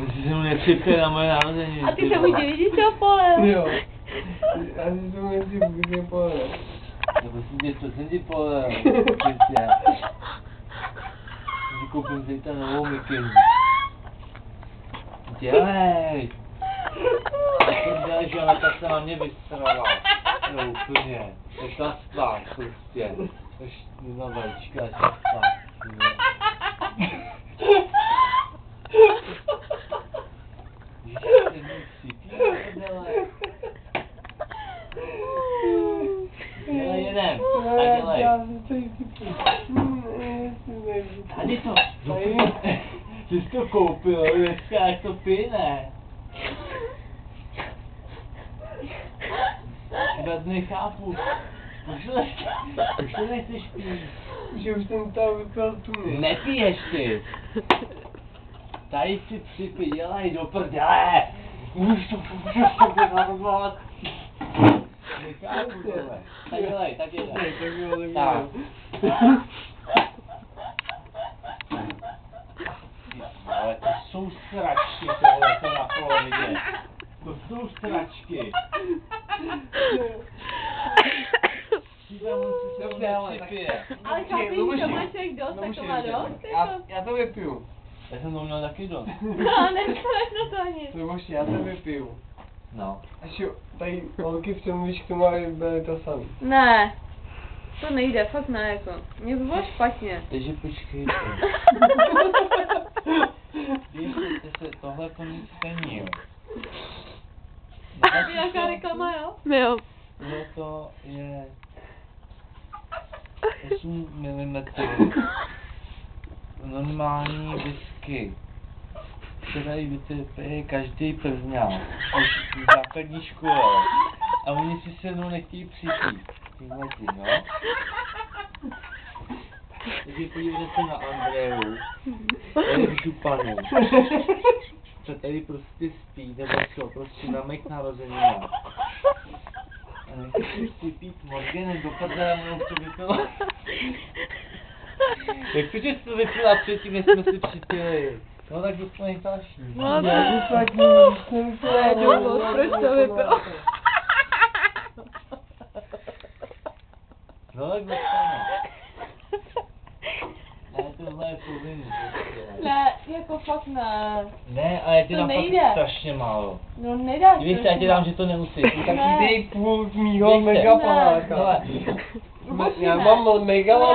Jsi se mu nepřipěl na moje narození. A ty se mu děvíš, co pole? Jo. Asi se mu nepřipěl pole. No prosím tě, co jsem ti polel? Přesně. Si koupím zítra novou mikinu. Dělej! Dělej, že ona tak se na mě vysrala. No úplně. To je ta spát prostě. To je jedna velička, ta spát. Dělej jeden, tak dělej. Tady to, ty jsi to koupil, dneska jak to pije. Vůbec nechápu. Už to nechceš pít. Že už jsem tam vypil tuny. Nepiješ ty. Tady si připij, dělej do prdele. Můžeš to vyhazovat. Nechápu tohle. Tak dělej, tak dělej. Tak. Ale to jsou sračky tohle, co na polovině. To jsou sračky. Ale chápíš, to má člověk dost, tak to má dost? Já to vypiju. Já jsem to měl taky dost. No, nechceš na to nic. Nebo já to vypiju. No. Až jo, tady holky v tom výšku mají byly to samý. Ne. To nejde, fakt ne, jako. Mě by bylo špatně. Takže počkejte. Víte se, tohle to nic není, jo. Jaká reklama, jo? Jo. To je 8 mm normální whisky, který vytepuje každý prvňák v základní škole. A oni si se mnou nechtějí připít. Tímhletím, no. Takže podívejte se na Andreu. Tady v županu. Co tady prostě spí, nebo co, prostě na mých narozeninách. A nechci si pít Morgane, dopadne a mnou to vypila. Jak to, že jsi to vypila předtím, než jsme si připili? No tak dostaneš další. No Proč to vypilo? No tak dostaneš. Ne, tohle je povinný. Ne, jako fakt ne. Ne, ale ty To dám nejde. fakt strašně málo. No nedáš. Víš, já ti dám, že to nemusíš. Tak Ne. dej půl mýho megapanáka. Hele. Já mám megapanáka.